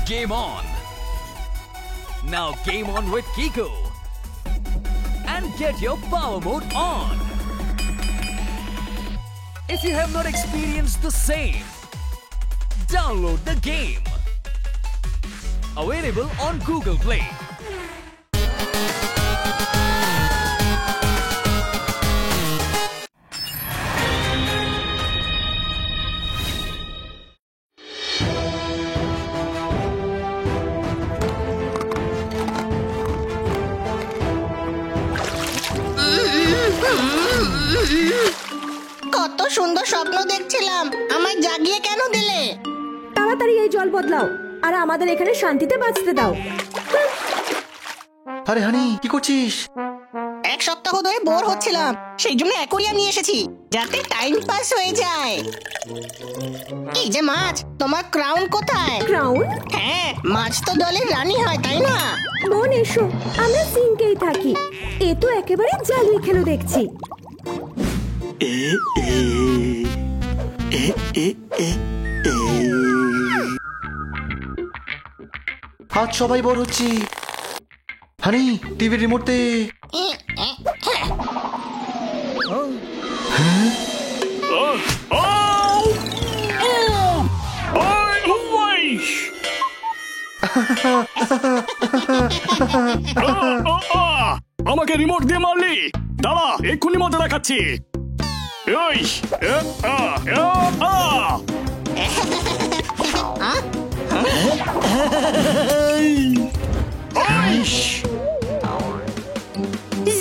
Game on. Now game on with Kiko. And get your power mode on. If you have not experienced the same, download the game. Available on Google Play. কত সুন্দর স্বপ্ন দেখছিলাম, আমায় জাগিয়ে কেন দিলে? তাড়াতাড়ি এই জল বদলাও আর আমাদের এখানে শান্তিতে বাঁচতে দাও। আরে হানি, কি করছিস? এক সপ্তাহ ধরে বোর হচ্ছিলাম, সেই জন্য অ্যাকোরিয়াম নিয়ে এসেছি যাতে টাইম পাস হয়ে যায়। এই যে মাছ, তোমার ক্রাউন কোথায়? ক্রাউন? হ্যাঁ, মাছ তো দলের রানী হয়, তাই না? বোন এসো, আমরা সিঙ্কেই থাকি। এ তো একেবারে জাদুই খেলো দেখছি। আজ সবাই বোর হচ্ছি। হানি, টিভির রিমোট দে। আমাকে রিমোট দিয়ে মারলি? দাঁড়া, এক্ষুনি মজা দেখাচ্ছি।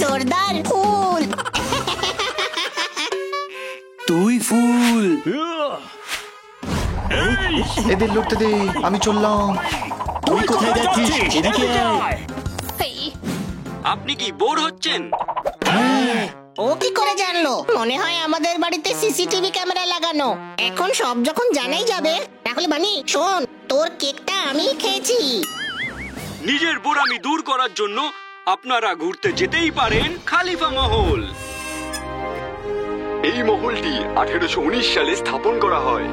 জোরদার ফুল। তুই ফুল। এদের লড়তে দে, আমি চললাম। তুই কোথায় যাচ্ছিস? এদিকে আয়। আপনি কি বোর হচ্ছেন? ও কি করে জানলো? মনে হয় আমাদের বাড়িতে সিসিটিভি ক্যামেরা লাগানো। এখন সব যখন জানাই যাবে, তাহলে বানি শোন, তোর কেকটা আমি খেয়েছি। নিজের বোরামি দূর করার জন্য আপনারা ঘুরতে যেতেই পারেন খালিফা মহল। এই মহলটি 1819 সালে স্থাপন করা হয়।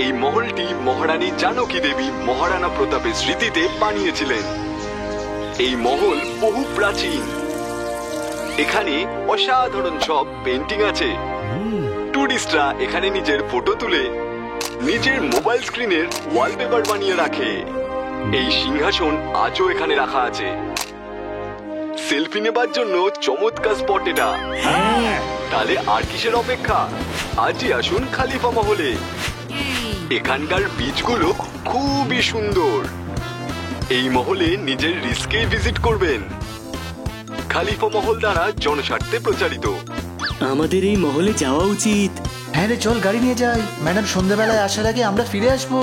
এই মহলটি মহারানী জানকী দেবী মহারানা প্রতাপের স্মৃতিতে বানিয়েছিলেন। এই মহল বহু প্রাচীন। এখানে অসাধারণ সব পেন্টিং আছে। টুরিস্টরা এখানে নিজের ফটো তুলে নিজের মোবাইল স্ক্রিনের ওয়ালপেপার বানিয়ে রাখে। এই সিংহাসন আজও এখানে রাখা আছে। সেলফি নেবার জন্য চমৎকার স্পট এটা। তাহলে আর কিসের অপেক্ষা? আজই আসুন খালিফা মহলে। এখানকার বিচগুলো খুবই সুন্দর। এই মহলে নিজের রিস্কে ভিজিট করবেন। খালিফা মহল দ্বারা জনস্বার্থে প্রচারিত। আমাদের এই মহলে যাওয়া উচিত। হ্যাঁ রে, চল গাড়ি নিয়ে যাই। ম্যাডাম সন্ধ্যাবেলায় আসার আগে আমরা ফিরে আসবো।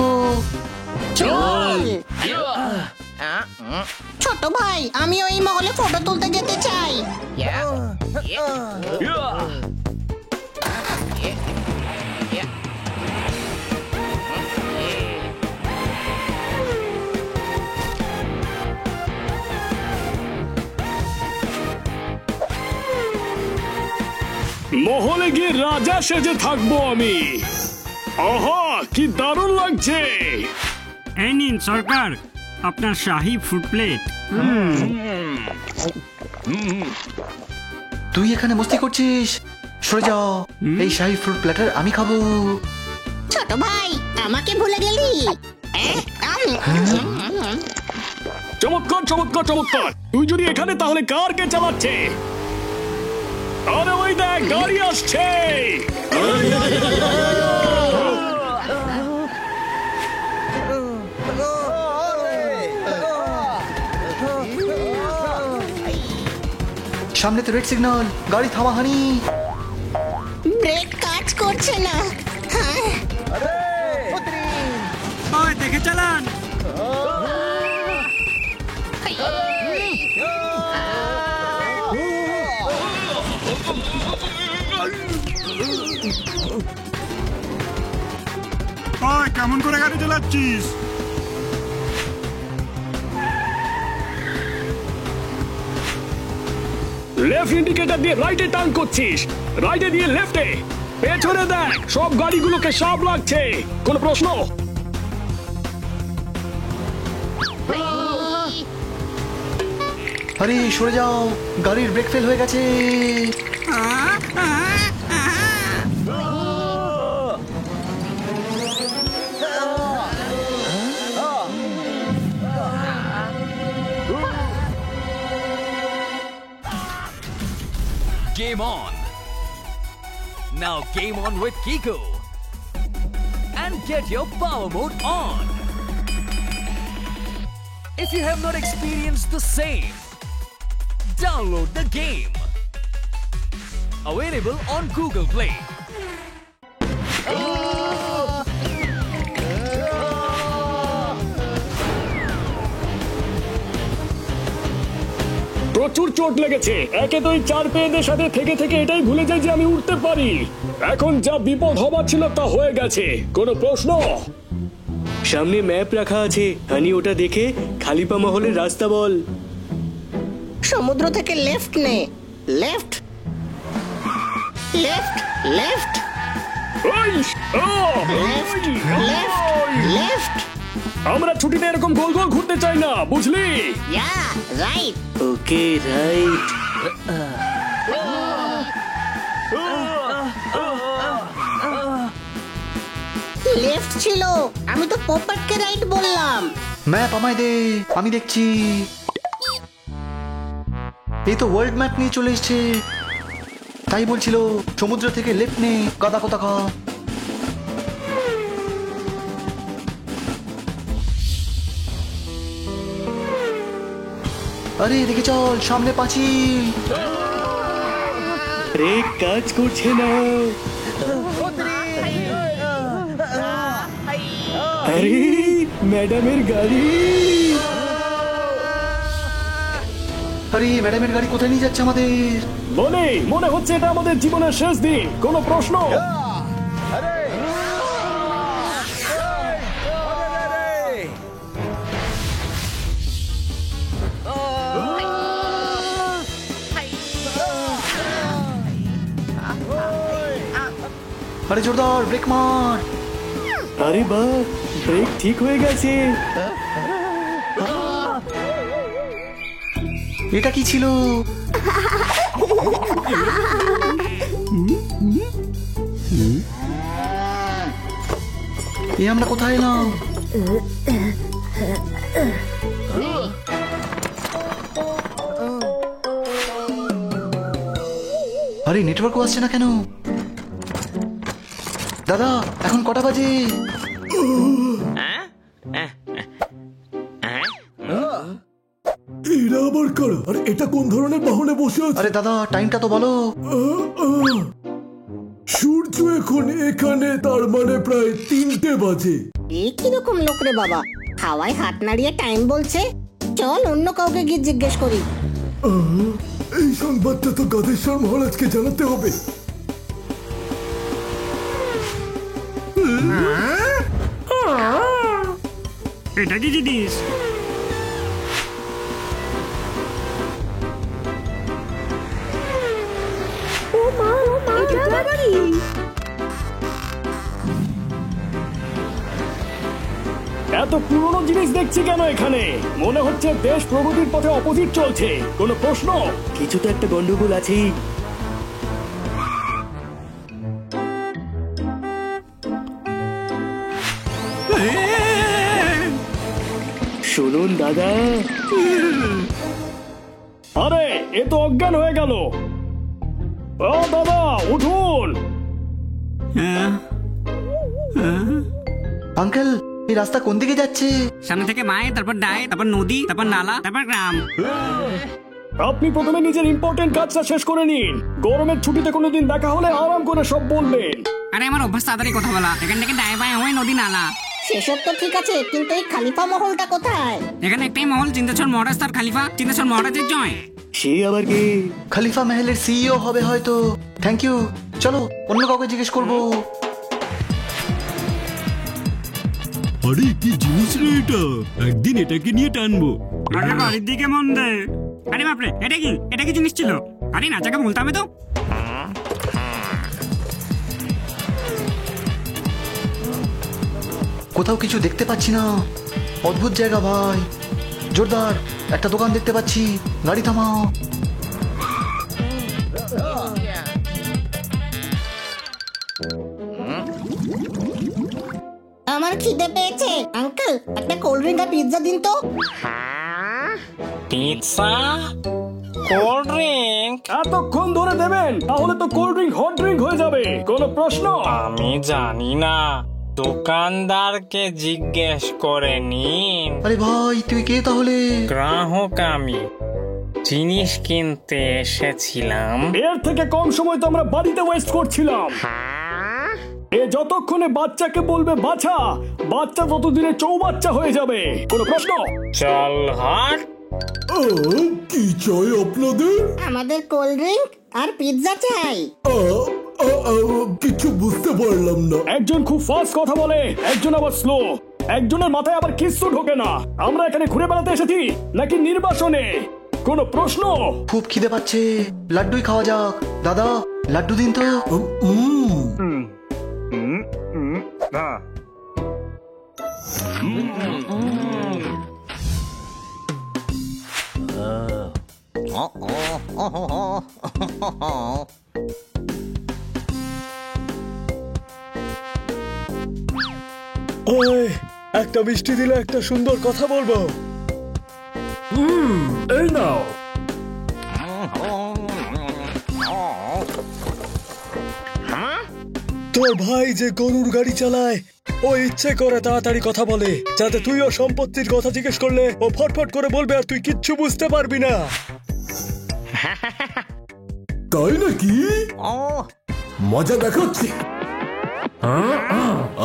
চল। ছোট ভাই, আমিও এই মহলে ফটো তুলতে যেতে চাই। মহলে গিয়ে রাজা সেজে থাকবো আমি। আহা, কি দারুণ লাগছে। এই নিন সরকার, আপনার শাহী ফুড প্লেট। তুই এখানে মস্তি করছিস? সরে যাও। এই শাহী ফ্রুট প্ল্যাটার আমি খাবো। ছোট ভাই, আমাকে ভুলে গেলি? চমৎকার চমৎকার চমৎকার। তুই যদি এখানে, তাহলে কার কে চালাচ্ছে? আরে ওই দেখ, গাড়ি আসছে। সামনে তো রেড সিগন্যাল, গাড়ি থামা। হানি, ব্রেক কাজ করছে না। ওই দেখে চালান। ওই কেমন করে গাড়ি চালাচ্ছিস? লেফট ইন্ডিকেটর দিয়ে রাইটে টার্ন করছিস, রাইটে দিয়ে লেফটে। পেছনে দেখ, সব গাড়িগুলোকে সাপ লাগছে। কোন প্রশ্ন? আরে সরে যাও, গাড়ির ব্রেক ফেল হয়ে গেছে। Game on. Now game on with Kiko. And get your power mode on. If you have not experienced the same, download the game. Available on Google Play. প্রচুর চোট লেগেছে। একে তো এই 4 পেয়েদের সাথে থেকে থেকে এটাই ভুলে যাই যে আমি উঠতে পারি। এখন যা বিপদ হবার ছিল তা হয়ে গেছে। কোনো প্রশ্ন? সামনে ম্যাপ রাখা আছে, হানি ওটা দেখে খালিফা মহলের রাস্তা বল। সমুদ্র থেকে লেফট নে। Left left left left left left. আমরা ছুটিতে এরকম গোল গোল ঘুরতে চাই না, বুঝলি? Yeah right. Okay right. Left ছিল, আমি তো পোপটকে রাইট বললাম। ম্যাপ আমায় দে, আমি দেখছি। এই তো ওয়ার্ল্ড ম্যাপ নিয়ে চলে এসছে। তাই বলছিল সমুদ্র থেকে লেফট নে, গাদা কোথাকা। আরে দেখে চল, সামনে পাঁচিল। রে কাজ করছে না। আরে ম্যাডামের গাড়ি। আরে ম্যাডামের গাড়ি কোথায় নিয়ে যাচ্ছে আমাদের? মনে হচ্ছে এটা আমাদের জীবনের শেষ দিন। কোনো প্রশ্ন? আরে জোরদার ব্রেক মার। আরে বাহ, ব্রেক ঠিক হয়ে গেছে। এটা কি ছিল? এ আমরা কোথায় এলাম? আরে নেটওয়ার্কও আসছে না কেন? দাদা এখন কটা বাজে? এরা আবার কারা? আর এটা কোন ধরনের বাহনে বসে আছে? আরে দাদা টাইমটা তো বলো। সূর্য এখন এখানে, তার মানে প্রায় 3টে বাজে। এ কিরকম লোক রে বাবা, হাওয়ায় হাত নাড়িয়ে টাইম বলছে। চল অন্য কাউকে গিয়ে জিজ্ঞেস করি। এই সংবাদটা তো গাদেশ্বর মহারাজকে জানাতে হবে। এটা কি জিনিস? ও মা, এটা আবার কি? এত পুরনো জিনিস দেখছি কেন এখানে? মনে হচ্ছে দেশ প্রগতির পথে অপোজিট চলছে। কোনো প্রশ্ন? কিছু তো একটা গন্ডগোল আছেই। শুনুন দাদা। আরে এ তো অজ্ঞান হয়ে গেল। ও দাদা উঠুন। আঙ্কেল এই রাস্তা কোন দিকে যাচ্ছে? সামনে থেকে মায়ে, তারপর ডায়ে, তারপর নদী, তারপর নালা, তারপর গ্রাম। আপনি প্রথমে নিজের ইম্পর্টেন্ট কাজটা শেষ করে নিন। গরমের ছুটিতে কোনোদিন দেখা হলে আরাম করে সব বলবেন। আরে আমার অভ্যাস তাড়াতাড়ি কথা বলা। এখান থেকে ডায়ে বায়ে হয়ে নদী নালা। সেসব তো ঠিক আছে, কিন্তু এই খালিফা মহলটা কোথায়? এখানে একটাই মহল, চিন্তাচর মহারাজ তার খালিফা। চিন্তাচর মহারাজের জয়। সে আবার কি? খলিফা মহলের সিইও হবে হয়তো। Thank you. চলো অন্য কাউকে জিজ্ঞেস করবো। আরে কি জিনিস রে এটা? একদিন এটাকে নিয়ে টানবো। আরে বাড়ির দিকে মন দে। আরে বাপরে, এটা কি জিনিস ছিল? আরে নাচাকে বলতে হবে তো। কোথাও কিছু দেখতে পাচ্ছি না। অদ্ভুত জায়গা ভাই, জোরদার একটা দোকান দেখতে পাচ্ছি, গাড়ি থামাও। আমার খিদে পেয়েছে আঙ্কেল, একটা কোল্ড ড্রিঙ্ক আর পিৎজা দিন তো। পিৎজা, কোল্ড ড্রিঙ্ক এতক্ষণ ধরে দেবেন? তাহলে তো কোল্ড ড্রিঙ্ক হট ড্রিঙ্ক হয়ে যাবে। কোনো প্রশ্ন? আমি জানি না, দোকানদারকে জিজ্ঞেস করে নিন। আরে ভাই তুই কে তাহলে? গ্রাহক আমি, জিনিস কিনতে এসেছিলাম। এর থেকে কম সময় তো আমরা বাড়িতে ওয়েস্ট করছিলাম। এ যতক্ষণে বাচ্চাকে বলবে বাছা, বাচ্চা ততদিনে চৌবাচ্চা হয়ে যাবে। কোনো প্রশ্ন? চল হাট। কি চাই আপনাদের? আমাদের কোল্ড ড্রিঙ্ক আর পিৎজা চাই। কিছু বুঝতে পারলাম না। একজন খুব ফাস্ট কথা বলে, একজন আবার স্লো, একজনের মাথায় আবার কিচ্ছু ঢোকে না। আমরা এখানে ঘুরে বেড়াতে এসেছি নাকি নির্বাসনে? কোনো প্রশ্ন? খুব খিদে পাচ্ছে, লাড্ডুই খাওয়া যাক। দাদা লাড্ডু দিন তো। একটা মিষ্টি দিলে একটা সুন্দর কথা বলবো। এই নাও। তোর ভাই যে গরুর গাড়ি চালায়, ও ইচ্ছে করে তাড়াতাড়ি কথা বলে, যাতে তুই ও সম্পত্তির কথা জিজ্ঞেস করলে ও ফটফট করে বলবে আর তুই কিচ্ছু বুঝতে পারবি না। তাই নাকি? মজা দেখাচ্ছি।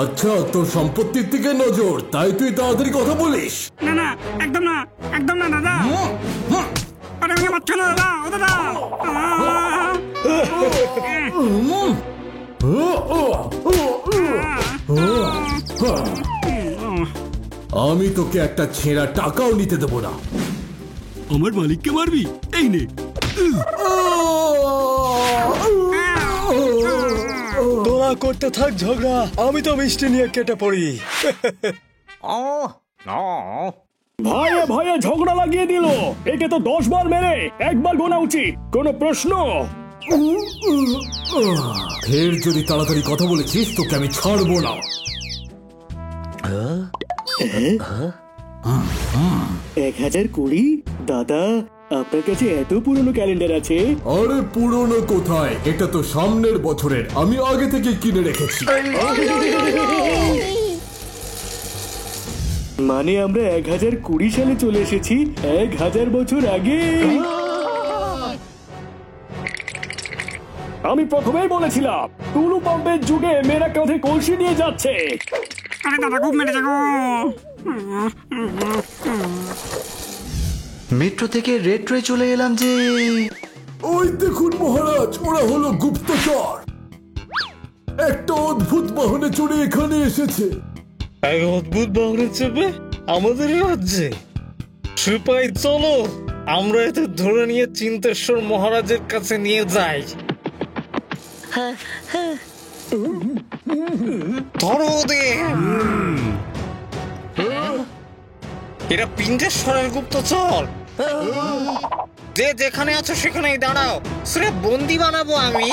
আচ্ছা, তোর সম্পত্তির দিকে নজর, তাই তুই তাড়াতাড়ি কথা বলিস। না না, একদম না, একদম না দাদা। আরে আমাকে মারছো না দাদা, ও দাদা। আমি তোকে একটা ছেঁড়া টাকাও নিতে দেবো না। আমার মালিককে মারবি? এই নে। তোরা করতে থাক ঝগড়া, আমি তো মিষ্টি নিয়ে কেটে পড়ি। ভাইয়ে ভাইয়ে ঝগড়া লাগিয়ে দিল। একে তো 10 বার মেরে একবার গোনা উচিত। কোনো প্রশ্ন? ফের যদি তাড়াতাড়ি কথা বলেছিস তোকে আমি ছাড়বো না। 1020? দাদা, আপনার কাছে এত পুরনো ক্যালেন্ডার আছে? আরে পুরনো কোথায়, এটা তো সামনের বছরের, আমি আগে থেকে কিনে রেখেছি। মানে আমরা 1020 সালে চলে এসেছি 1000 বছর আগে। আমি প্রথমেই বলেছিলাম টুলু পাম্পের যুগে মেয়েরা কাঁধে কলসি নিয়ে যাচ্ছে। আরে দাদা খুব মেরেছে গো। মেট্রো থেকে রেট্রোয় চলে এলাম যে। ওই দেখুন মহারাজ, ওরা হলো গুপ্তচর। একটা অদ্ভুত বাহনে চড়ে এখানে এসেছে। এই অদ্ভুত বাহনে চেপে আমাদের রাজ্যে? সিপাই চলো, আমরা এতে ধরে নিয়ে চিন্তেশ্বর মহারাজের কাছে নিয়ে যাই। ধরো ওদের। এরা পিঞ্জেশ্বরের গুপ্তচর। যে যেখানে আছো সেখানেই দাঁড়াও, সেটা বন্দি বানাবো আমি।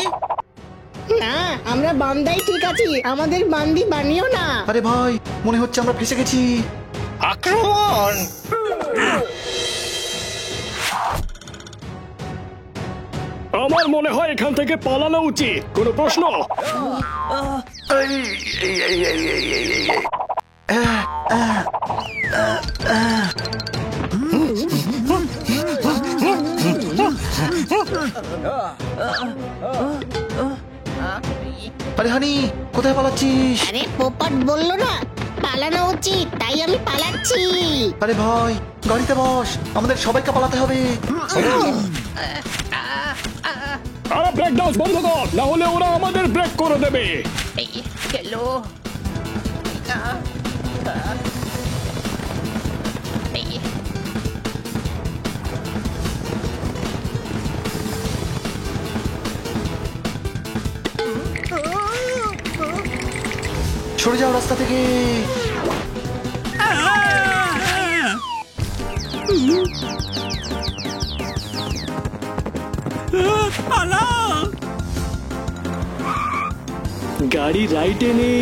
না, আমরা বান্দাই ঠিক আছি, আমাদের বান্দি বানিও না। আরে ভাই মনে হচ্ছে আমরা ফেসে গেছি। আক্রমণ! আমার মনে হয় এখান থেকে পালানো উচিত। কোনো প্রশ্ন? আরে হানি, কোথায় পালাচ্ছিস? আরে পোপট বললো না পালানো উচিত, তাই আমি পালাচ্ছি। আরে ভাই গাড়িতে বস, আমাদের সবাইকে পালাতে হবে। আরে ব্রেক ডান্স বন্ধ কর, না হলে ওরা আমাদের ব্রেক করে দেবে। হ্যালো। সরে যাও রাস্তা থেকে। গাড়ি রাইটে নে।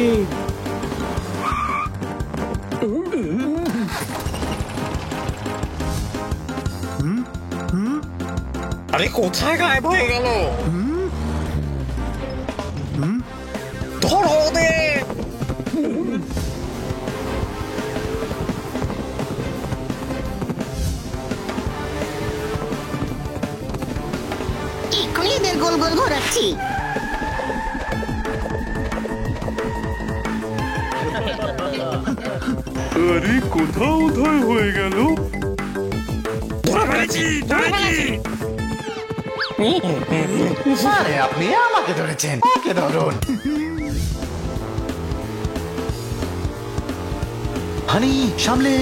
আরে কোথায় গায়েব হয়ে গেল? ধরো ওদের। এক্ষুনি এদের গোল গোল ঘোরাচ্ছি। আরে কোথাও উধাও হয়ে গেল। আরে আপনি আমাকে ধরেছেন, ওকে ধরুন। হানি সামলে।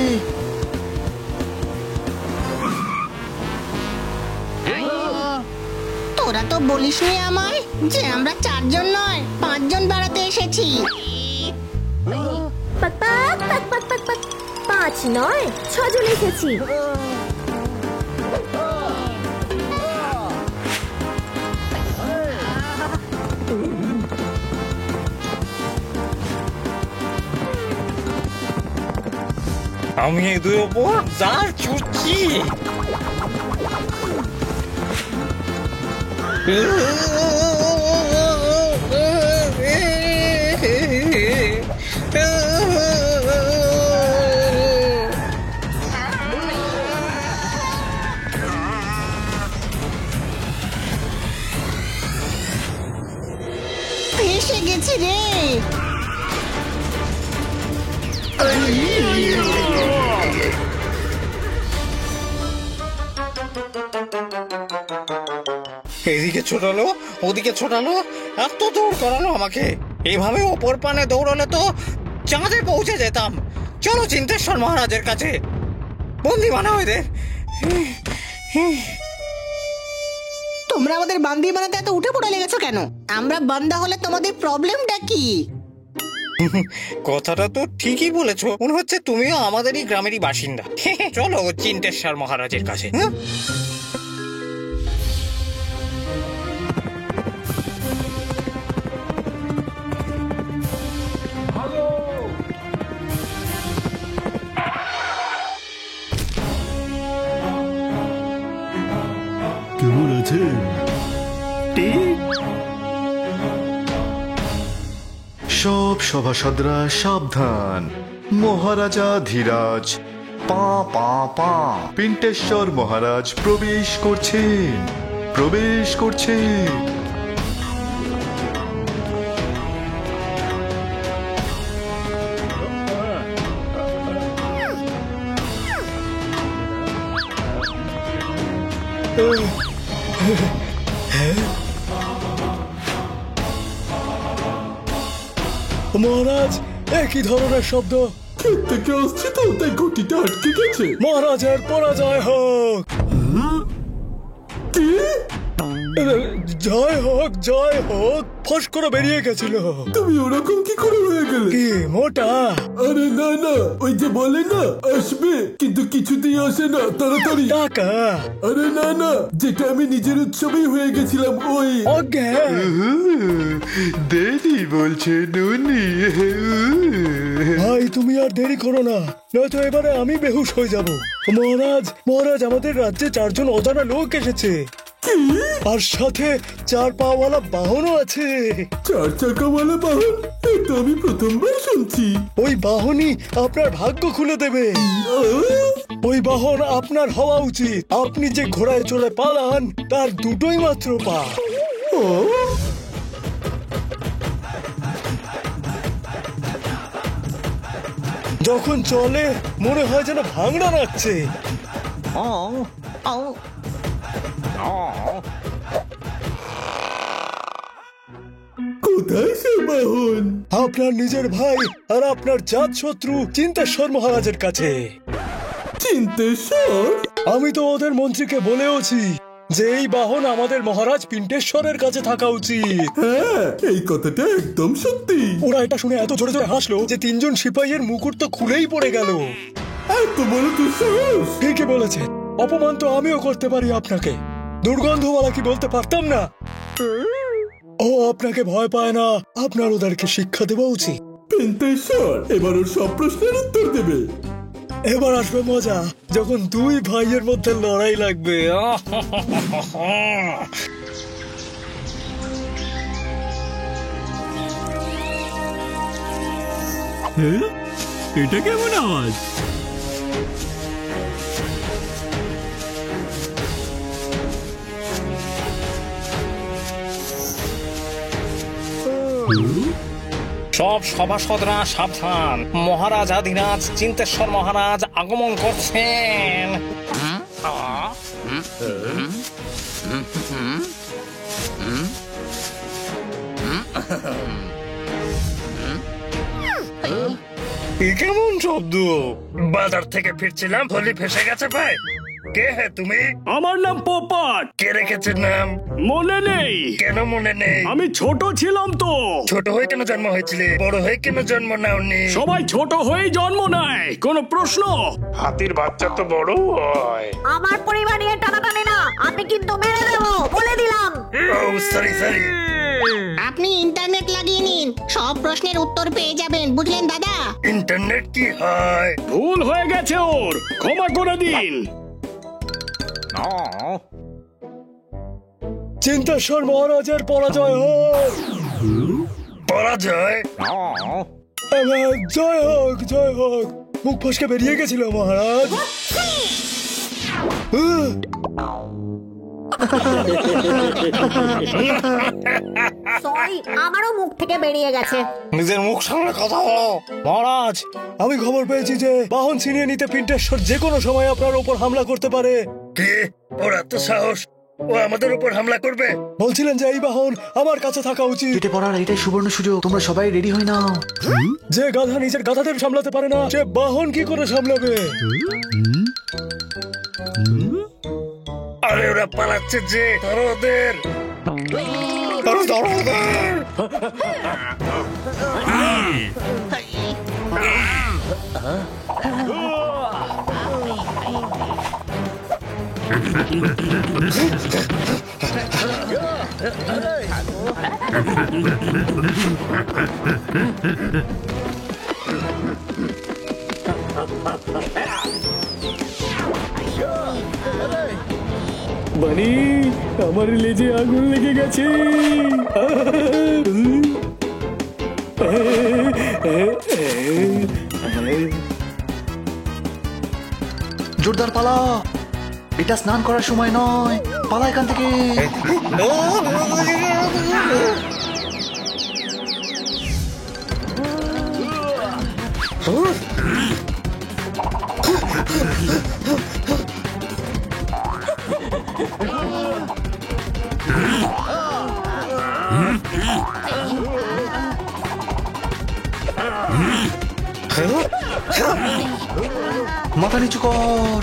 তোরা তো বলিসনি আমায় যে আমরা 4 জন নয় 5 জন বেড়াতে এসেছি। পাক পাক পাক পাক পাক পাক 5 নয় 6 জন এসেছি। আমি এদের ওপর জাল ছুটছি। এসে গেছি রে। এদিকে ছোটালো ওদিকে ছোটালো, এত দৌড় করালো আমাকে। এইভাবে ওপর পানে দৌড়ালে তো চাঁদে পৌঁছে যেতাম। চলো চিন্তেশ্বর মহারাজের কাছে, বন্দি বানাও এদের। তোমরা আমাদের বান্দি বানাতে এত উঠে পড়ে লেগেছো কেন? আমরা বান্দা হলে তোমাদের প্রবলেমটা কি? কথাটা তো ঠিকই বলেছো, মনে হচ্ছে তুমিও আমাদেরই গ্রামেরই বাসিন্দা। চলো চিন্তেশ্বর মহারাজের কাছে। কেমন আছেন? সব সভাসদরা সাবধান, মহারাজা ধীরাজ পা পা পা পিন্টেশ্বর মহারাজ প্রবেশ করছেন, প্রবেশ করছেন। মহারাজ, একই ধরনের শব্দ ক্ষেত থেকে আসছে তো, তাই ঘটিটা আটকে গেছে। মহারাজের পরাজয় হোক। কি? জয় হোক, জয় হোক। ফস করে বেরিয়ে গেছিল। তুমি ওরকম কি করে হয়ে গেলে? কি মোটা? আরে না না, ওই যে বলে না আসবে কিন্তু কিছুতেই আসে না তাড়াতাড়ি। টাকা? আরে না না, যেটা আমি নিজের উৎসবেই হয়ে গেছিলাম ওই। দেরি বলছেন উনি। ভাই তুমি আর দেরি করো না, নয়তো এবারে আমি বেহুশ হয়ে যাব। মহারাজ, মহারাজ আমাদের রাজ্যে 4 জন অজানা লোক এসেছে, আর সাথে 4 পাওয়ালা বাহনও আছে। 4 চাকাওয়ালা বাহন? এটা আমি প্রথমবার শুনছি। ওই বাহনই আপনার ভাগ্য খুলে দেবে। ওই বাহন আপনার হওয়া উচিত। আপনি যে ঘোড়ায় চড়ে পালান তার দুটোই মাত্র পা। যখন চলে মনে হয় যেন ভাঙড়া নাচছে। কোথায় সে বাহন? আপনার নিজের ভাই আর আপনার জাত শত্রু চিন্তেশ্বর মহারাজের কাছে। চিন্তেশ্বর? আমি তো ওদের মন্ত্রীকে বলেওছি যে এই বাহন আমাদের মহারাজ পিন্টেশ্বরের কাছে থাকা উচিত। হ্যাঁ, এই কথাটা একদম সত্যি। ওরা এটা শুনে এত জোরে জোরে হাসলো যে 3 জন সিপাহীর মুকুট তো খুলেই পড়ে গেল। এত বড় দুঃসাহস! ঠিকই বলেছেন, অপমান তো আমিও করতে পারি আপনাকে। দুর্গন্ধওয়ালা কি বলতে পারতাম না? ও আপনাকে ভয় পায় না, আপনার ওদেরকে শিক্ষা দেওয়া উচিত। পেন্টেশ্বর এবার ওর সব প্রশ্নের উত্তর দেবে। এবার আসবে মজা, যখন দুই ভাইয়ের মধ্যে লড়াই লাগবে। এটা কেমন আওয়াজ? সব সভাসদরা সাবধান, মহারাজ আদিরাজ চিন্তেশ্বর মহারাজ আগমন করছেন। কেমন শব্দ? বাজার থেকে ফিরছিলাম, থলি ফেসে গেছে ভাই। কে হে তুমি? আমার নাম পোপট। কে রেখেছে নাম? মনে নেই। কেন মনে নেই? আমি ছোট ছিলাম তো। ছোট হয়ে কেন জন্ম হয়েছিলে? বড় হয়ে কেন জন্ম নাওনি? সবাই ছোট হয়ে জন্ম নেয়, কোনো প্রশ্ন? হাতির বাচ্চা তো বড় হয়। আমার পরিবার নিয়ে টানাটানি না, আমি কিন্তু মেরে দেবো, বলে দিলাম। সরি। আপনি ইন্টারনেট লাগিয়ে নিন, সব প্রশ্নের উত্তর পেয়ে যাবেন, বুঝলেন দাদা? ইন্টারনেট কি হয়? ভুল হয়ে গেছে ওর, ক্ষমা করে দিন। চিন্তেশ্বর মহারাজের পরাজয় হোক। পরাজয়? জয় হোক, জয় হোক। মুখ ফসকে বেরিয়ে গেছিল মহারাজ। সরি, আমারও মুখ থেকে বেরিয়ে গেছে। নিজের মুখ সামনে কথা বলো। মহারাজ, আমি খবর পেয়েছি যে বাহন ছিনিয়ে নিতে পিন্টেশ্বর যে কোনো সময় আপনার উপর হামলা করতে পারে। কি? ওর এত সাহস? ও আমাদের উপর হামলা করবে? বলছিলেন যে এই বাহন আমার কাছে থাকা উচিত। কেটে পড়ার এটাই সুবর্ণ সুযোগ, তোমরা সবাই রেডি হয়ে নাও। যে গাধা নিজের গাধাদের সামলাতে পারে না, সে বাহন কি করে সামলাবে? আরে ওরা পালাচ্ছে যে, ধরো ওদের। বানি, আমার লেজে আগুন লেগে গেছে। জোরদার পালা, এটা স্নান করার সময় নয়, পালা এখান থেকে। মাথা নিচু কর।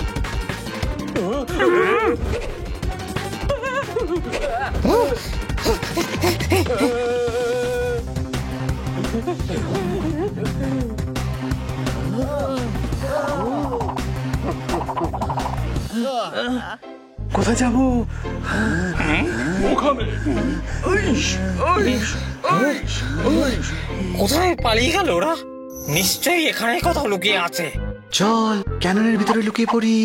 কোথায় যাবো? কোথায় পালিয়ে গেল ওরা? নিশ্চয়ই এখানে কোথাও লুকিয়ে আছে। চল ক্যাননের ভিতরে লুকিয়ে পড়ি।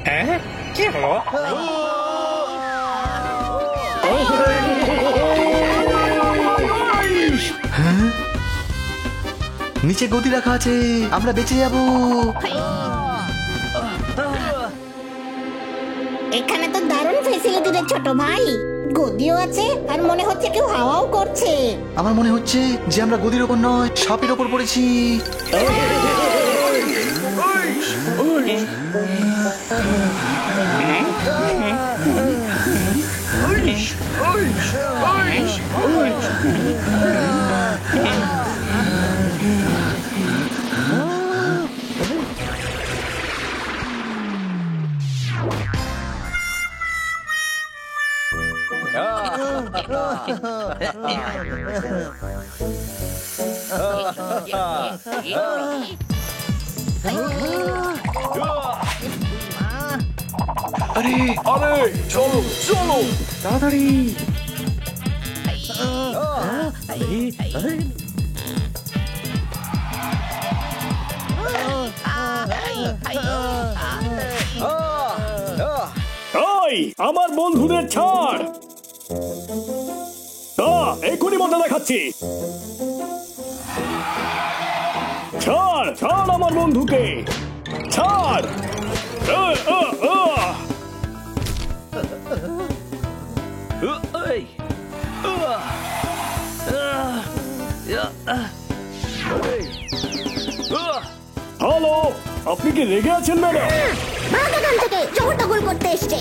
হ্যাঁ, কি হলো? নিচে গদি রাখা আছে, আমরা বেঁচে যাব। এখানে তো দারুণ ফেসিলিটি রে ছোট ভাই, গদিও আছে আর মনে হচ্ছে কেউ হাওয়াও করছে। আমার মনে হচ্ছে যে আমরা গদির ওপর নয়, সাপের ওপর পড়েছি। আরে আরে চলো চলো তাড়াতাড়ি। ওই আমার বন্ধুদের ছাড়, এখনই মজা দেখাচ্ছি। ছাড় ছাড় আমার বন্ধুকে, ছাড়। হ্যালো, আপনি কি রেগে আছেন ম্যাডাম? থেকে জবরদখল করতে এসছে।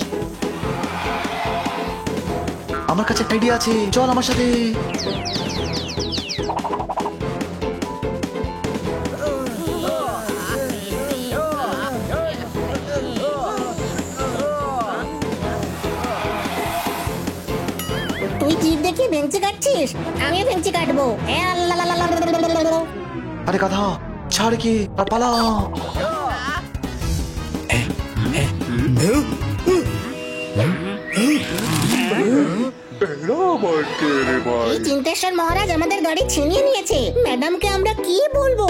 আমার কাছে একটা আইডিয়া আছে, চল আমার সাথে। তুই জিদ দেখি বেঞ্চি কাটছিস, আমিও বেঞ্চি কাটবো। আরে গাধা, ছাড় কি আর পালা। এই চিন্তেশ্বর মহারাজ আমাদের গাড়ি ছিনিয়ে নিয়েছে, ম্যাডামকে আমরা কি বলবো?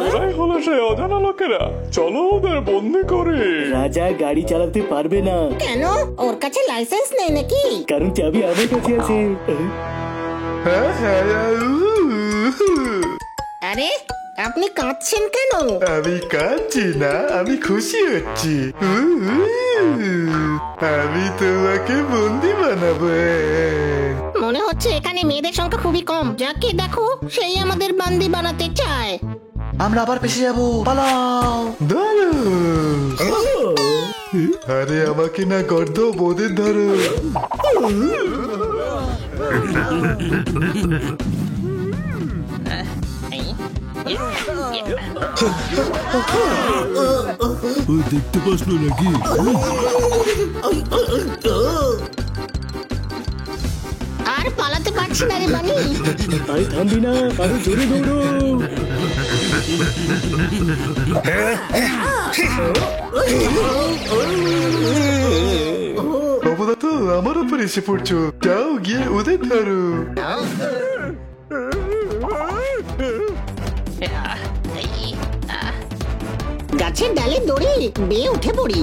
এরাই হলো সেই অজানা লোকেরা, চলো ওদের বন্দি করে। রাজা গাড়ি চালাতে পারবে না। কেন? ওর কাছে লাইসেন্স নেই নাকি? কারণ চাবি আমার কাছে আছে। আরে আপনি কাঁদছেন কেন? আমি কাঁদছি না, আমি খুশি হচ্ছি। আমি তোমাকে বন্দি বানাবো। মনে হচ্ছে এখানে মেয়েদের সংখ্যা খুবই কম, যাকে দেখো সেই আমাদের বান্দি বানাতে চায়। আমরা আবার পেছে যাবো, পালাও। ধরো। আরে আমাকে না গর্দ, বোদের ধরো। ও দেখতে পাসলো নাকি? আর পালাতে পারছি না রে বানি। আরে থামবি না, আরো জোরে দৌড়ো। অবদা তো আমার উপর এসে পড়ছো, যাও গিয়ে ওদের ধরো। গাছের ডালে দড়ি বেয়ে উঠে পড়ি।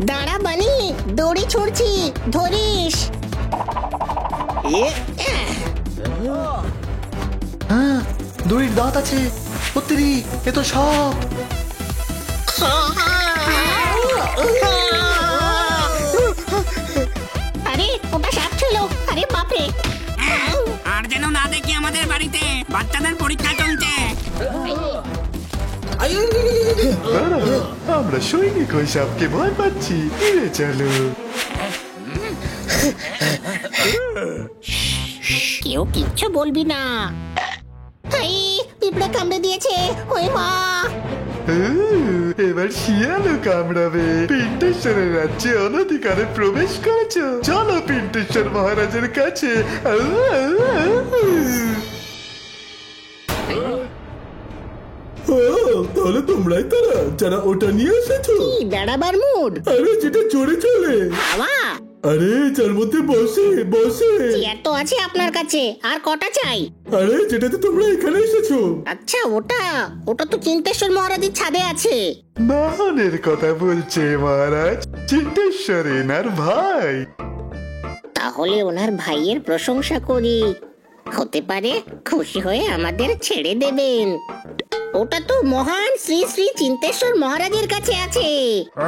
দাঁড়া বানি, দড়ি ছুড়ছি, ধরিস। হ্যাঁ, দড়ির দাঁত আছে। উত্তরি, এ তো সাপ। আরে ওটা সাপ ছিল। আরে বাপরে। আর যেন না দেখি আমাদের বাড়িতে বাচ্চাদের পরীক্ষা চলছে। আমরা সৈনিক ওই সাপকে ভয় পাচ্ছি, ফিরে চলো। কেউ কিচ্ছু বলবি না। পিঁপড়ে কামড়ে দিয়েছে, ওই মা। এবার শিয়ালও কামড়াবে। পিন্টেশ্বরের রাজ্যে অনধিকারে প্রবেশ করেছ, চলো পিন্টেশ্বর মহারাজের কাছে। তাহলে তোমরাই তারা যারা ওটা নিয়ে এসেছো? বেড়াবার মুড। আরে যেটা চড়ে চলে। বাবা, আরে যার মধ্যে বসে বসে। চেয়ার তো আছে আপনার কাছে, আর কটা চাই? আরে যেটাতে তোমরা এখানে এসেছো। আচ্ছা ওটা তো চিন্তেশ্বর মহারাজের ছাদে আছে। বাহনের কথা বলছে মহারাজ, চিন্তেশ্বর এনার ভাই। তাহলে ওনার ভাইয়ের প্রশংসা করি, হতে পারে খুশি হয়ে আমাদের ছেড়ে দেবেন। ওটা তো মহান শ্রী শ্রী চিন্তেশ্বর মহারাজের কাছে আছে।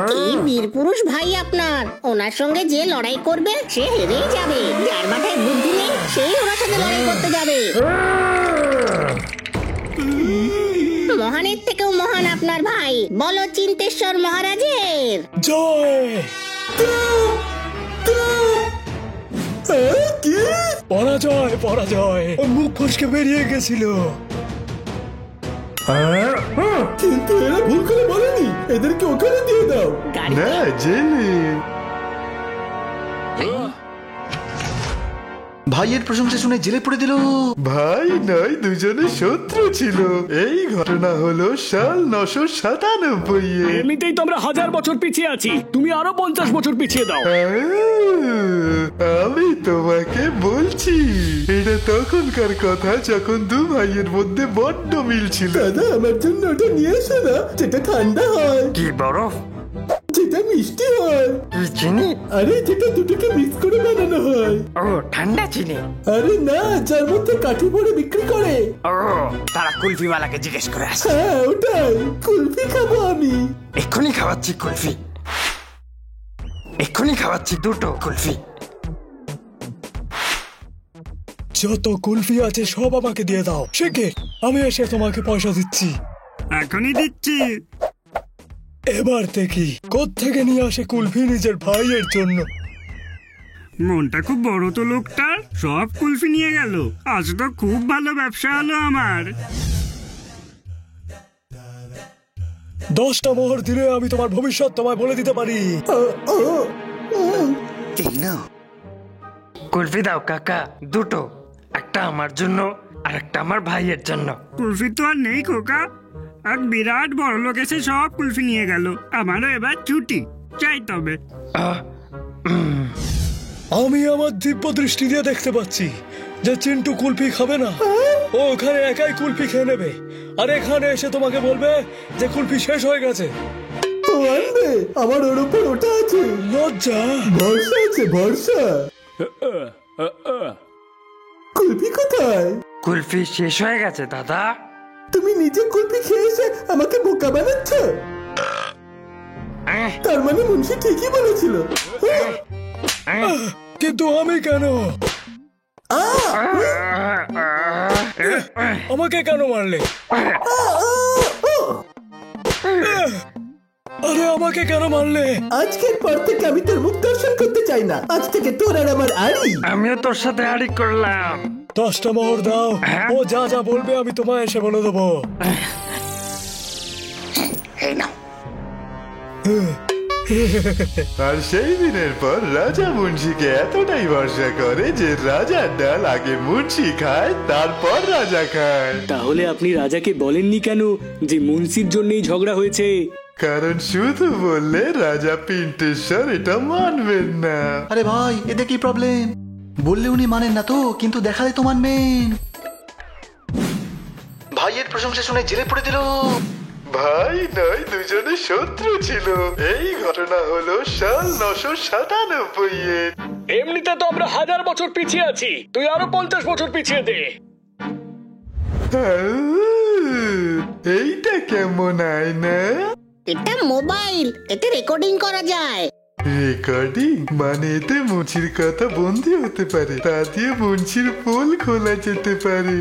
কি বীর পুরুষ ভাই আপনার, ওনার সঙ্গে যে লড়াই করবে সে হেরেই যাবে। যার মাথায় বুদ্ধি নেই সেই ওনার সাথে লড়াই করতে যাবে। মহানের থেকেও মহান আপনার ভাই, বলো চিন্তেশ্বর মহারাজের জয়। পরাজয় পরাজয়, মুখ ফসকে বেরিয়ে গেছিল। কি কিন্তু এরা ভুল করে বলেনি, এদেরকে ওখানে দিয়ে দাও। না জেলে। ভাইয়ের প্রশংসা শুনে জেলে পড়ে দিল। ভাই নয়, দুজনে শত্রু ছিল। এই ঘটনা হলো সাল 997। এমনিতেই তো আমরা 1000 বছর পিছিয়ে আছি, তুমি আরো 50 বছর পিছিয়ে দাও। আমি তোমাকে বলছি, এটা তখনকার কথা যখন দু ভাইয়ের মধ্যে বড্ড মিল ছিল। দাদা আমার জন্য ওটা নিয়ে এসো না, যেটা ঠান্ডা হয়, কি বরফ, যেটা মিষ্টি হয়, কি চিনি? আরে যেটা দুটোকে মিক্স করে বানানো হয়। ও ঠান্ডা চিনি। আরে না, যার মধ্যে কাঠি ভরে বিক্রি করে। ও তারা কুলফিওয়ালাকে জিজ্ঞেস করে আসে। হ্যাঁ ওটাই, কুলফি খাবো আমি। এক্ষুনি খাওয়াচ্ছি কুলফি, এক্ষুনি খাওয়াচ্ছি 2টো কুলফি। যত কুলফি আছে সব আমাকে দিয়ে দাও, শেখে আমি এসে তোমাকে পয়সা দিচ্ছি। এখনই দিচ্ছি। এবার দেখি কোত্থেকে নিয়ে আসে কুলফি নিজের ভাইয়ের জন্য। মনটা খুব বড় তো লোকটার, সব কুলফি নিয়ে গেল। আজ তো খুব ভালো ব্যবসা হলো আমার। 10টা মোহর দিলে আমি তোমার ভবিষ্যৎ তোমায় বলে দিতে পারি। কুলফি দাও কাকা, 2টো, একটা আমার জন্য আর একটা আমার ভাইয়ের জন্য। কুলফি তো আর নেই খোকা, এক বিরাট বড় লোক এসে সব কুলফি নিয়ে গেল। আমারও এবার ছুটি চাই। তবে আমি আমার দিব্য দৃষ্টি দিয়ে দেখতে পাচ্ছি যে চিন্টু কুলফি খাবে না, ও ওখানে একাই কুলফি খেয়ে নেবে, আর এখানে এসে তোমাকে বলবে যে কুলফি শেষ হয়ে গেছে। ও আনবে, আমার ওর উপর ওটা আছে, লজ্জা, ভরসা আছে, ভরসা। কুলফি কোথায়? কুলফি শেষ হয়ে গেছে দাদা। তুমি নিজে কুলফি খেয়ে এসে আমাকে বোকা বানাচ্ছ? তার মানে মুন্সি ঠিকই বলেছিল। কিন্তু আমি কেন? আমাকে কেন মারলে? আরে আমাকে কেন মারলে? আজকের পর থেকে আমি তোর মুখ দর্শন করতে চাই না। আজ থেকে তোর আর আমার আড়ি। আমিও তোর সাথে আড়ি করলাম। 10টা মোহর দাও, ও যা যা বলবে আমি তোমায় এসে বলে দেবো। এই নাও। আর সেই দিনের পর রাজা মুন্সিকে এতটাই ভরসা করে যে রাজার ডাল আগে মুন্সি খায়, তারপর রাজা খায়। তাহলে আপনি রাজাকে বলেননি কেন যে মুন্সির জন্যই ঝগড়া হয়েছে? কারণ শুধু বললে রাজা পিন্টেশ্বর এটা মানবেন না। আরে ভাই, এতে কি প্রবলেম? বললে উনি মানেন না তো, কিন্তু দেখালে তো মানবেন। ভাইয়ের প্রশংসা শুনে জেলে পড়ে দিল। ভাই নয়, দুজনে শত্রু ছিল। এই ঘটনা হলো সাল 997। এমনিতে তো আমরা 1000 বছর পিছিয়ে আছি, তুই আরো 50 বছর পিছিয়ে দে। এইটা কেমন আয়না? এটা মোবাইল, এতে রেকর্ডিং করা যায়। রেকর্ডিং মানে এতে মুন্সির কথা বন্দী হতে পারে, তা দিয়ে মুন্সির পোল খোলা যেতে পারে।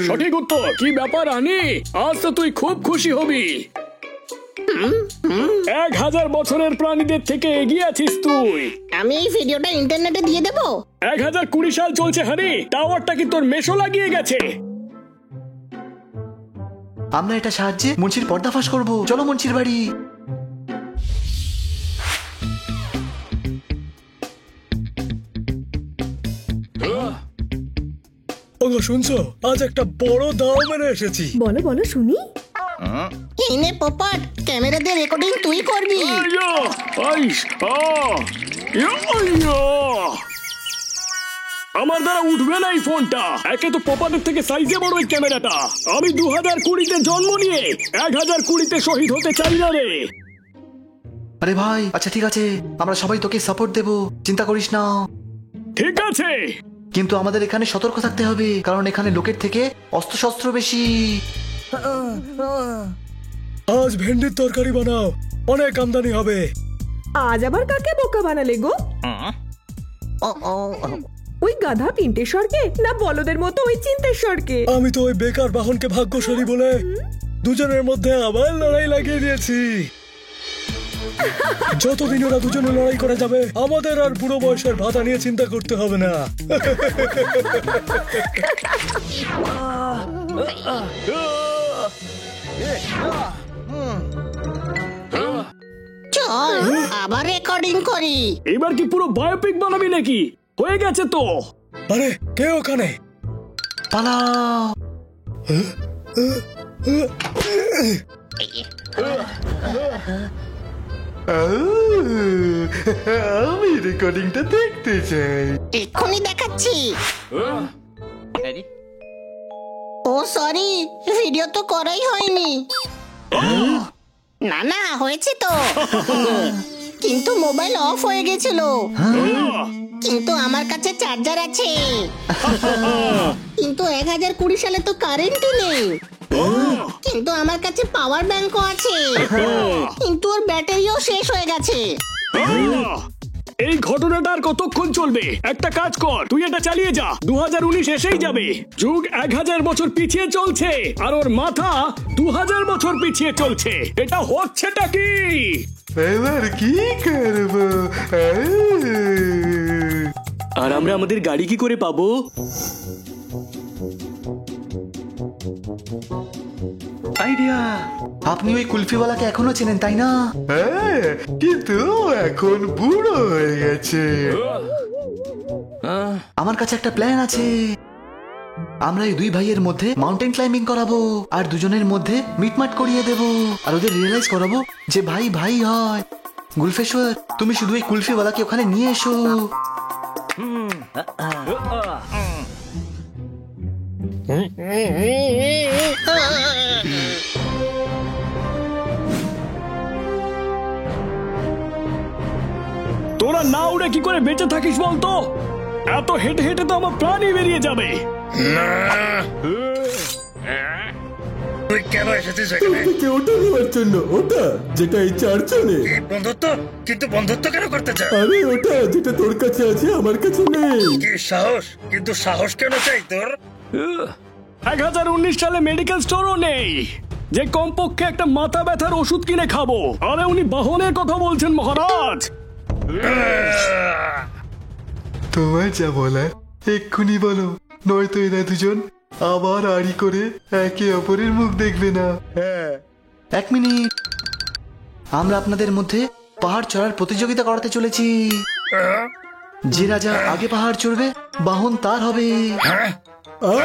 সঠিক উত্তর। কি ব্যাপার আনি, আজ তো তুই খুব খুশি হবি। 1000 বছরের প্রাণীদের থেকে এগিয়ে আছিস তুই। আমি এই ভিডিওটা ইন্টারনেটে দিয়ে দেবো। 1020 সাল চলছে হানি, টাওয়ারটা কি তোর মেশো লাগিয়ে গেছে? আমরা এটা সাহায্যে মুন্সির পর্দাফাশ করব। চলো মুন্সির বাড়ি। ওগো শুনছো, আজ একটা বড় দাও মেরে এসেছি। বলো বলো শুনি। এই নে পোপট, ক্যামেরা দিয়ে রেকর্ডিং তুই করবি। আমার দ্বারা উঠবে না এই ফোনটা। একে তো পোপাটের থেকে সাইজে বড় এই ক্যামেরাটা। আমি 2020-তে জন্ম নিয়ে 1020-তে শহীদ হতে চাই না রে। আরে ভাই, আচ্ছা ঠিক আছে, আমরা সবাই তোকে সাপোর্ট দেব, চিন্তা করিস না। ঠিক আছে, কিন্তু আমাদের এখানে সতর্ক থাকতে হবে, কারণ এখানে লোকের থেকে অস্ত্রশস্ত্র বেশি। আজ ভেন্ডির তরকারি বানাও, অনেক আমদানি হবে। আজ আবার কাকে বোকা বানালে গো? ওই গাধা পিন্টেশ্বরকে, না বলদের মতো ওই চিন্তেশ্বরকে? আমি তো ওই বেকার বাহনকে ভাগ্যশালী বলে দুজনের মধ্যে আবার লড়াই লাগিয়ে দিয়েছি। যতদিন ওরা দুজনে লড়াই করে যাবে, আমাদের আর বুড়ো বয়সের ভাতা নিয়ে চিন্তা করতে হবে না। চল আবার রেকর্ডিং করি। এবার কি পুরো বায়োপিক বানাবি নাকি? হয়ে গেছে তো। আরে কে ওখানে? পালাও। আমি রেকর্ডিংটা দেখতে চাই। এক্ষুনি দেখাচ্ছি। ও সরি, ভিডিও তো করাই হয়নি। না না, হয়েছে তো, কিন্তু মোবাইল অফ হয়ে গেছিল। কিন্তু আমার কাছে চার্জার আছে। কিন্তু 1020 সালে তো কারেন্টই নেই। কিন্তু আমার কাছে পাওয়ার ব্যাংকও আছে। কিন্তু ওর ব্যাটারিও শেষ হয়ে গেছে। এই ঘটনাটা আর কতক্ষণ চলবে? একটা কাজ কর, তুই এটা চালিয়ে যা। 2019 এসেই যাবে। যুগ 1000 বছর পিছিয়ে চলছে, আর ওর মাথা 2000 বছর পিছিয়ে চলছে। এটা হচ্ছেটা কি? এবার কি করব? আর আমরা আমাদের গাড়ি কি করে পাবো? আইডিয়া! আপনি ওই কুলফিওয়ালাকে এখনো চেনেন তাই না? হ্যাঁ, কিন্তু এখন বুড়ো হয়ে গেছে। আমার কাছে একটা প্ল্যান আছে। আমরা এই দুই ভাইয়ের মধ্যে মাউন্টেন ক্লাইম্বিং করাবো, আর দুজনের মধ্যে মিটমাট করিয়ে দেব, আর ওদের রিয়েলাইজ করাবো যে ভাই ভাই হয়। গুলফেশ্বর, তুমি শুধু এই কুলফিওয়ালাকে ওখানে নিয়ে এসো। তোরা না উড়ে কি করে বেঁচে থাকিস বলতো? এত হেঁটে হেঁটে তো আমার প্রাণই বেরিয়ে যাবে। তুই কেন এসেছিস এখানে? ওটা নেওয়ার জন্য, ওটা যেটা এই 4 জনে। বন্ধুত্ব? কিন্তু বন্ধুত্ব কেন করতে চাস? আরে ওটা যেটা তোর কাছে আছে আমার কাছে নেই। কি সাহস! কিন্তু সাহস কেন চাই তোর? 1019 সালে মেডিকেল স্টোরও নেই যে কমপক্ষে একটা মাথা ব্যথার ওষুধ কিনে খাবো। আরে উনি বাহনের কথা বলছেন মহারাজ। তোমার যা বলার এক্ষুনি বলো, নয়তো এরা দুজন আবার আড়ি করে একে অপরের মুখ দেখবে না। হ্যাঁ, 1 মিনিট। আমরা আপনাদের মধ্যে পাহাড় চড়ার প্রতিযোগিতা করাতে চলেছি। যে রাজা আগে পাহাড় চড়বে, বাহন তার হবে।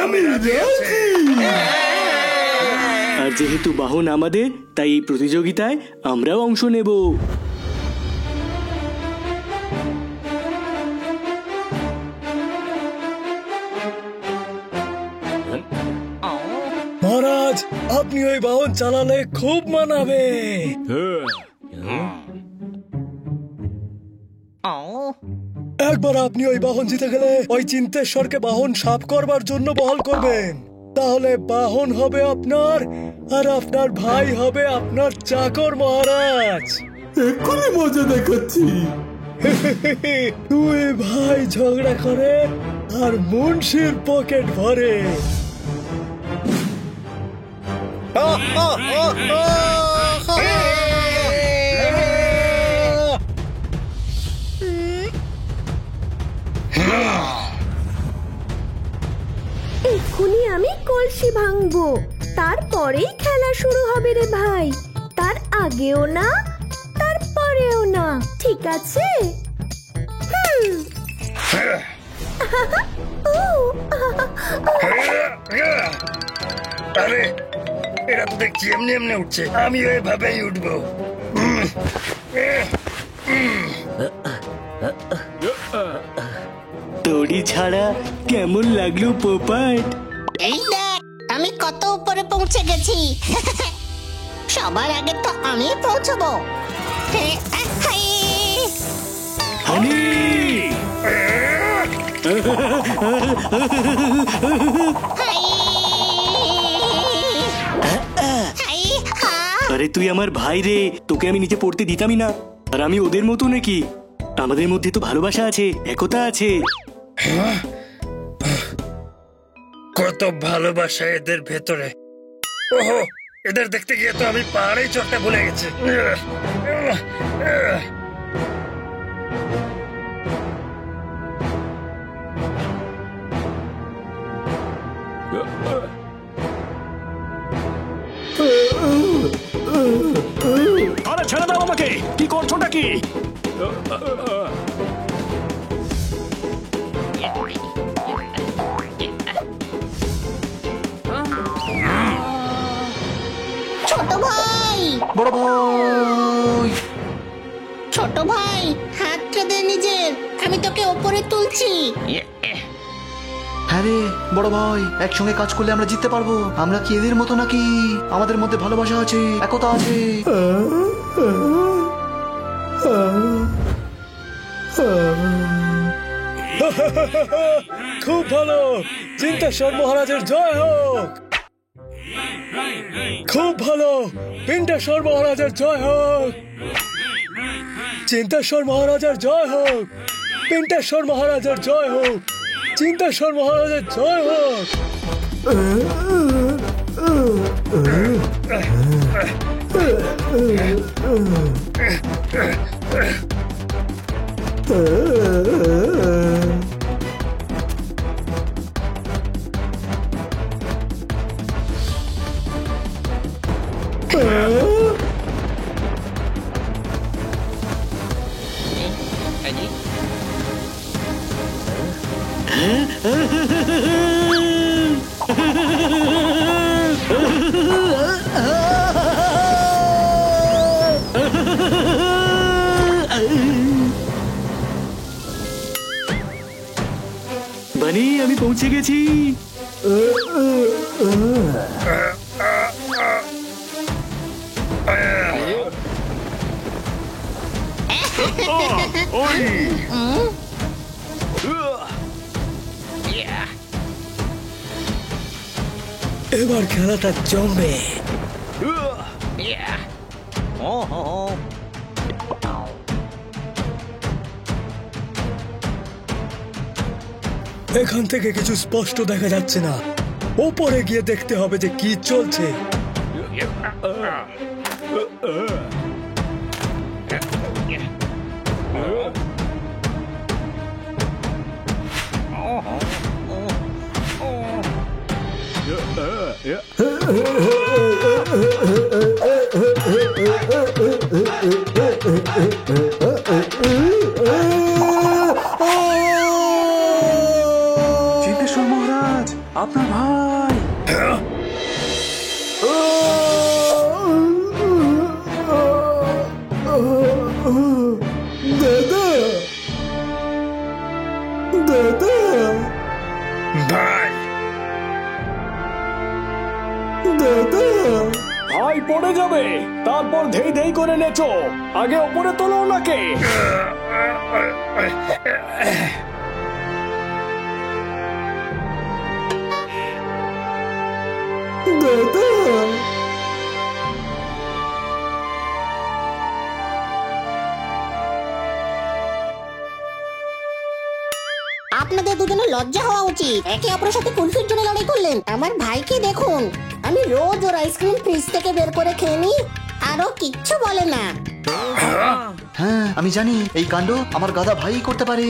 আমি রাজি। আর যেহেতু বাহন আমাদের, তাই এই প্রতিযোগিতায় আমরাও অংশ নেব। মহারাজ, আপনি ওই বাহন চালালে খুব মানাবে। একবার আপনি ওই বাহন জিতে গেলে ওই চিন্তেশ্বরকে বাহন সাফ করবার জন্য বহাল করবেন। তাহলে বাহন হবে আপনার, আর আপনার ভাই হবে আপনার চাকর মহারাজ। এক্ষুনি মজা দেখাচ্ছি। দুই ভাই ঝগড়া করে আর মুন্সির পকেট ভরে। এক্ষুনি আমি কলসি ভাঙবো, তারপরেই খেলা শুরু হবে রে ভাই। তার আগেও না, তারপরেও না, ঠিক আছে? আরে এরা তো দেখছি এমনি এমনি উঠছে, আমিও এভাবেই উঠবো। দড়ি ছাড়া কেমন লাগলো পোপাট? এই দেখ, আমি কত উপরে পৌঁছে গেছি। সবার আগে তো আমি পৌঁছবো। হানি! আরে তুই আমার ভাই রে, তোকে আমি নিচে পড়তে দিতামই না। আর আমি ওদের মতো নাকি? আমাদের মধ্যে তো ভালোবাসা আছে, একতা আছে। কত ভালোবাসা এদের ভেতরে। ওহো, এদের দেখতে গিয়ে তো আমি পাহাড়েই চড়তে ভুলে গেছি। ছোট ভাই, বড় ভাই, ছোট ভাই, হাতটা দে নিজের, আমি তোকে ওপরে তুলছি। হ্যাঁ রে বড় ভাই, একসঙ্গে কাজ করলে আমরা জিততে পারবো। আমরা কি এদের মতো নাকি? আমাদের মধ্যে ভালোবাসা আছে, একতা আছে। খুব ভালো, চিন্তেশ্বর মহারাজের জয় হোক। খুব ভালো, পিণ্ডেশ্বর মহারাজের জয় হোক। চিন্তেশ্বর মহারাজের জয় হোক, পিণ্ডেশ্বর মহারাজের জয় হোক, চিন্তেশ্বর মহারাজের জয় হোক। বানি, আমি পৌঁছে গেছি। এবার খেলাটা জমবে। এখান থেকে কিছু স্পষ্ট দেখা যাচ্ছে না, ওপরে গিয়ে দেখতে হবে যে কি চলছে। চিন্তেশ্বর মহারাজ, আপনার ভাই। দাদা, দাদা, ভাই, দাদা। ভাই পড়ে যাবে, তারপর ধেই ধেই করে নেচো। আগে ওপরে তোলো ওনাকে। দাদা, আপনাদের দুজনের লজ্জা হওয়া উচিত, একে অপরের সাথে কুলফির জন্য লড়াই করলেন। আমার ভাইকে দেখুন, আমি রোজ ওর আইসক্রিম ফ্রিজ থেকে বের করে খেয়ে নিই, আরো কিচ্ছু বলে না। হ্যাঁ, আমি জানি এই কাণ্ড আমার গাদা ভাই করতে পারে।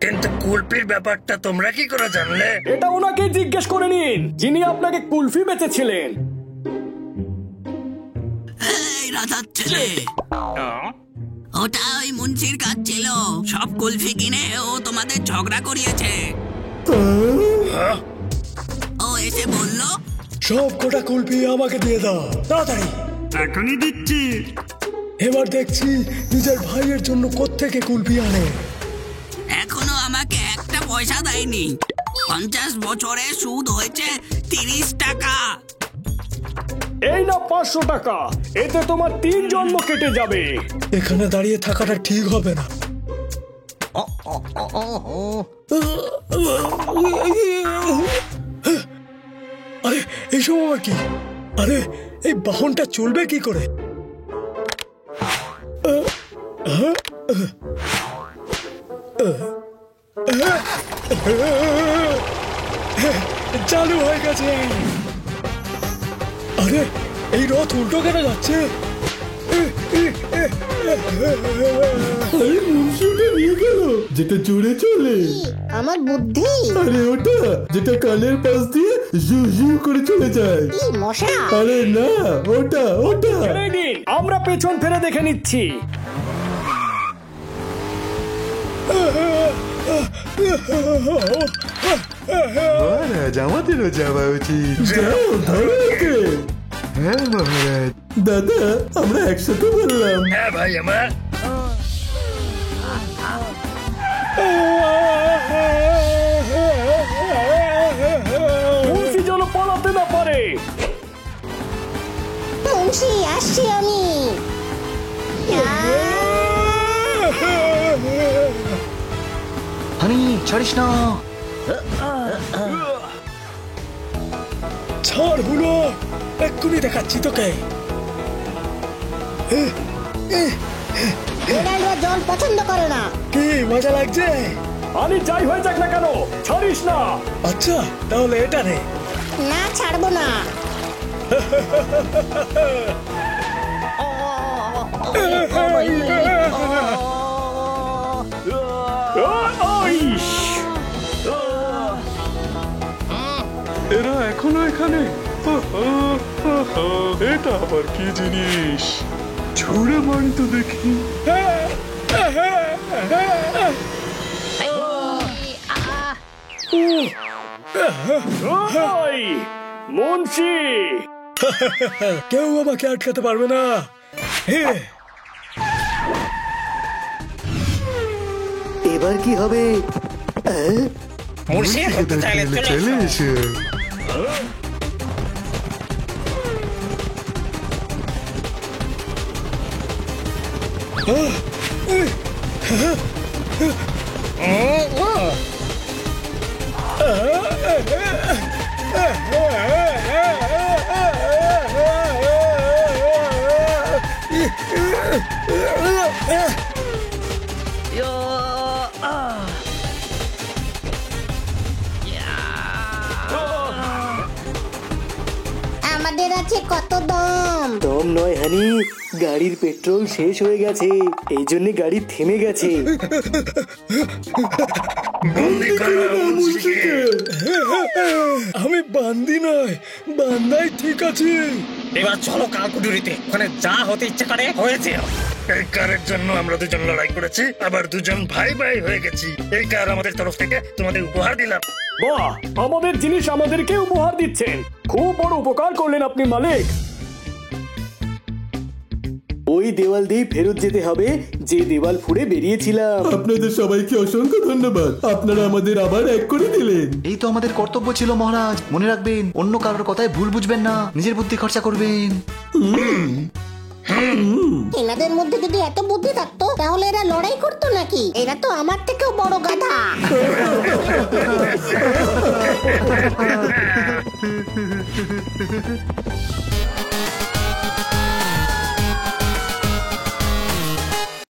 কিন্তু কুলফির ব্যাপারটা তোমরা কি করে জানলে? এটা ওনাকে জিজ্ঞেস করে নিন, যিনি আপনাকে কুলফি বেচেছিলেন। রাজার ছেলে, ওটা ওই মুন্সির কাজ ছিল। সব কুলফি কিনে ও তোমাদের ঝগড়া করিয়েছে। ও এসে বলল, সব কটা কুলফি আমাকে দিয়ে দাও তাড়াতাড়ি। এখনই দিচ্ছি। এবার দেখছি নিজের ভাইয়ের জন্য কোত্থেকে কুলফি আনে। এখনো আমাকে একটা পয়সা দেয়নি। 50 বছরে সুদ হয়েছে 30 টাকা। এই না 500 টাকা, এতে তোমার 3 জন্ম কেটে যাবে। এখানে দাঁড়িয়ে থাকাটা ঠিক হবে না। আরে এইসব আবার কি? আরে এই বাহনটা চলবে কি করে? চালু হয়ে গেছে। আরে এই রথ উল্টো কেন যাচ্ছে? নিয়ে গেল যেটা জোরে চলে। আমার বুদ্ধি। আরে ওটা যেটা কানের পাশ দিয়ে জু জু করে চলে যায়। মশা? আরে না, ওটা ওটা। আমরা পেছন ফিরে দেখে নিচ্ছি। মহারাজ আমাদেরও যাওয়া উচিত। যাও ধরো ওকে। হ্যাঁ মহারাজ। দাদা আমরা একসাথে বললাম। হ্যাঁ ভাই আমার। মুন্সি যেন পালাতে না পারে। মুন্সি আসছি আমি। হানি ছাড়িস না। ছাড় হলো, এক্ষুনি দেখাচ্ছি তোকে। জল পছন্দ করে না। কি মজা লাগছে? আমি যাই হয়ে যাক না কেন, ছাড়িস না। আচ্ছা তাহলে এটা নে। না ছাড়বো না। এরা এখনো এখানে? এটা আবার কি জিনিস? ছুঁড়ে মারি তো দেখি। মুন্সি, কেউ আমাকে আটকাতে পারবে না। এবার কি হবে? চলে এসো। আমাদের আছে কত দম? দম নয় হানি, গাড়ির পেট্রোল শেষ হয়ে গেছে, এই জন্য গাড়ি থেমে গেছে। আমি বান্দি নয়, বান্দাই ঠিক আছে। এবার চলো কালকুটুরিতে, ওখানে যা হতে ইচ্ছে করে হয়েছে। এই কারের জন্য আমরা দুজন লড়াই করেছি, আবার দুজন ভাই ভাই হয়ে গেছি। এই কার আমাদের তরফ থেকে তোমাদের উপহার দিলাম। বাহ, আমাদের জিনিস আমাদেরকে উপহার দিচ্ছেন। খুব বড় উপকার করলেন আপনি মালিক। ওই দেওয়াল দিয়ে ফেরত যেতে হবে যে দেওয়াল ফুঁড়ে বেরিয়েছিলাম। আপনাদের সবাইকে অসংখ্য ধন্যবাদ, আপনারা আমাদের আবার এক করে দিলেন। এই তো আমাদের কর্তব্য ছিল মহারাজ। মনে রাখবেন, অন্য কারোর কথায় ভুল বুঝবেন না, নিজের বুদ্ধি খরচা করবেন। এনাদের মধ্যে যদি এত বুদ্ধি থাকতো তাহলে এরা লড়াই করতো নাকি? এরা তো আমার থেকেও বড় গাধা।